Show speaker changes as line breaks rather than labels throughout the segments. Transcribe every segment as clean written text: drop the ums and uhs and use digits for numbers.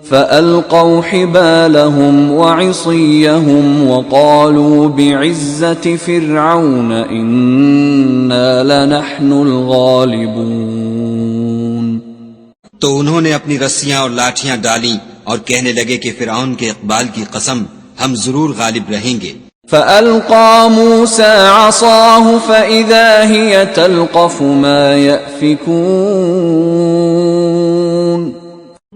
فألقوا حبالهم وعصيهم وقالوا بعزة فرعون إنا لنحن الغالبون.
تو انہوں نے اپنی رسیاں اور لاٹھیاں ڈالیں اور کہنے لگے کہ فرعون کے اقبال کی قسم ہم ضرور غالب رہیں گے.
فألقى موسى عصاه فإذا هي تلقف ما يأفكون.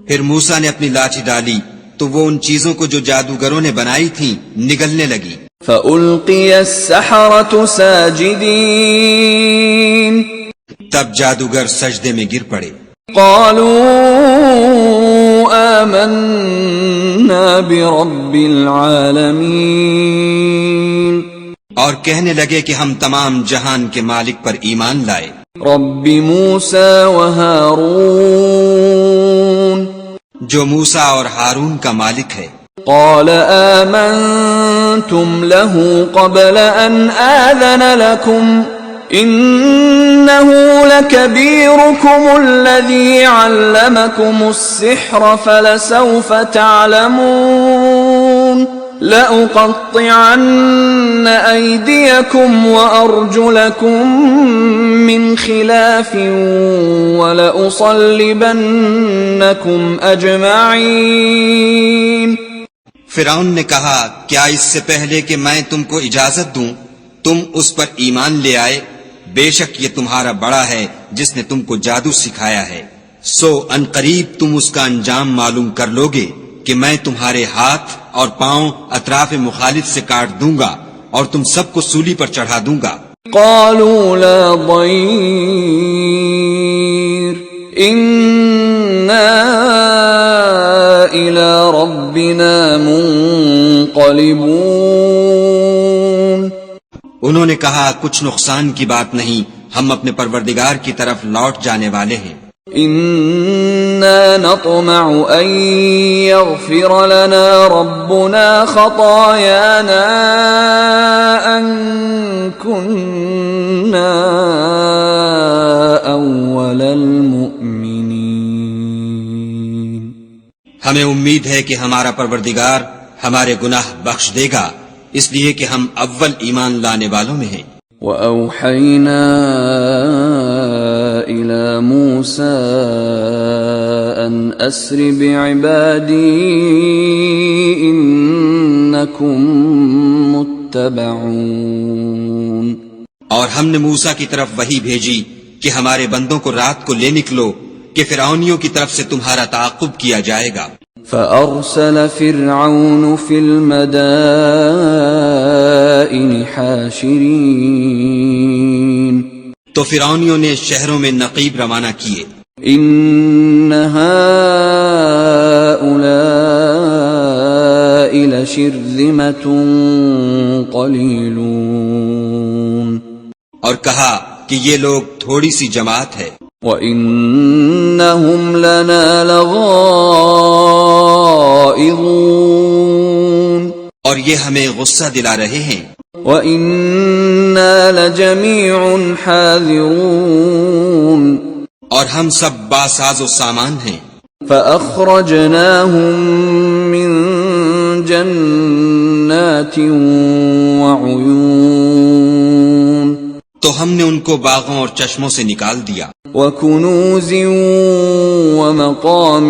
پھر موسیٰ نے اپنی لاٹھی ڈالی تو وہ ان چیزوں کو جو جادوگروں نے بنائی تھیں نگلنے لگی.
فألقي السحرة ساجدين.
تب جادوگر سجدے میں گر پڑے.
قالوا آمنا برب العالمین.
اور کہنے لگے کہ ہم تمام جہان کے مالک پر ایمان لائے.
رب موسیٰ و ہارون.
جو موسیٰ اور ہارون کا مالک ہے.
قال آمنتم له قبل ان آذن لكم إنه لكبيركم الذي علمكم السحر فلسوف تعلمون لأقطعن أيديكم وأرجلكم من خلاف ولأصلبنكم أجمعين.
فرعون نے کہا کیا اس سے پہلے کہ میں تم کو اجازت دوں تم اس پر ایمان لے آئے؟ بے شک یہ تمہارا بڑا ہے جس نے تم کو جادو سکھایا ہے. سو ان قریب تم اس کا انجام معلوم کر لوگے کہ میں تمہارے ہاتھ اور پاؤں اطراف مخالف سے کاٹ دوں گا اور تم سب کو سولی پر چڑھا دوں گا.
قالوا لا ضير إنا إلى ربنا منقلبون.
انہوں نے کہا کچھ نقصان کی بات نہیں، ہم اپنے پروردگار کی طرف لوٹ جانے والے ہیں.
إنا نطمع أن يغفر لنا ربنا خطايانا أن كنا أول المؤمنين.
ہمیں امید ہے کہ ہمارا پروردگار ہمارے گناہ بخش دے گا اس لیے کہ ہم اول ایمان لانے والوں میں ہیں.
وَأَوْحَيْنَا إِلَى مُوسَىٰ أَنْ أَسْرِ بِعِبَادِي إِنَّكُمْ مُتَّبَعُونَ.
اور ہم نے موسیٰ کی طرف وحی بھیجی کہ ہمارے بندوں کو رات کو لے نکلو کہ فرعونیوں کی طرف سے تمہارا تعاقب کیا جائے گا.
فأرسل فرعون في المدائن حاشرين.
تو فرعونیوں نے شہروں میں نقیب روانہ کیے.
إن هؤلاء لشرذمة قليلون.
اور کہا کہ یہ لوگ تھوڑی سی جماعت ہے.
وَإِنَّهُمْ لَنَا لَغَائِظُونَ.
اور یہ ہمیں غصہ دلا رہے ہیں.
وَإِنَّا لَجَمِيعٌ حَاذِرُونَ.
اور ہم سب باساز و سامان ہیں.
فَأَخْرَجْنَاهُمْ مِنْ جَنَّاتٍ وَعُيُونٍ.
تو ہم نے ان کو باغوں اور چشموں سے نکال دیا.
وَكُنُوزٍ وَمَقَامٍ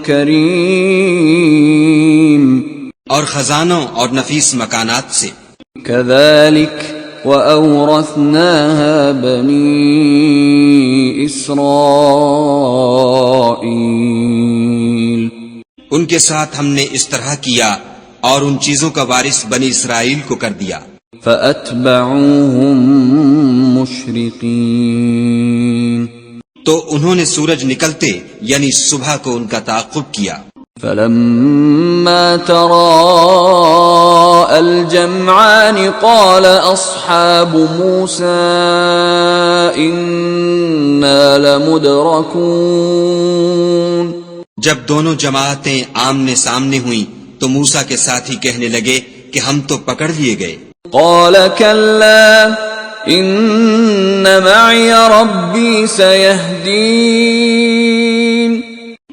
كَرِيمٍ.
اور خزانوں اور نفیس مکانات سے.
كَذَلِكَ وَأَوْرَثْنَاهَا بَنِي إِسْرَائِيلَ.
ان کے ساتھ ہم نے اس طرح کیا اور ان چیزوں کا وارث بنی اسرائیل کو کر دیا.
فَأَتْبَعُوهُمْ مُشْرِقِينَ.
تو انہوں نے سورج نکلتے یعنی صبح کو ان کا تعاقب کیا.
فَلَمَّا تَرَاءَى الْجَمْعَانِ قَالَ أَصْحَابُ مُوسَىٰ إِنَّا لَمُدْرَكُونَ.
جب دونوں جماعتیں آمنے سامنے ہوئیں تو موسیٰ کے ساتھی کہنے لگے کہ ہم تو پکڑ لیے گئے.
قال كلا إن معي ربي سيهدين.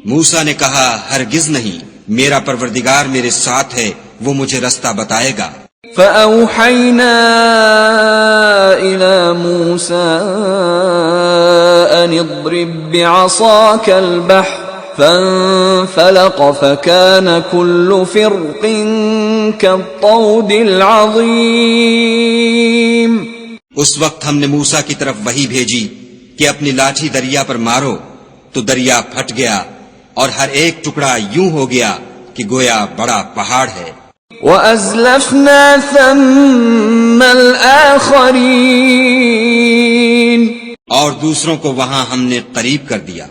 موسیٰ نے کہا ہرگز نہیں، میرا پروردگار میرے ساتھ ہے، وہ مجھے رستہ بتائے گا۔
فأوحينا إلى موسى أن اضرب بعصاك البحر فانفلق فكان كل فرق كالطود العظيم۔
اس وقت ہم نے موسیٰ کی طرف وحی بھیجی کہ اپنی لاٹھی دریا پر مارو، تو دریا پھٹ گیا اور ہر ایک ٹکڑا یوں ہو گیا کہ گویا بڑا پہاڑ ہے۔
وَأَزْلَفْنَا ثَمَّ الْآخَرِينَ،
اور دوسروں کو وہاں ہم نے قریب کر دیا۔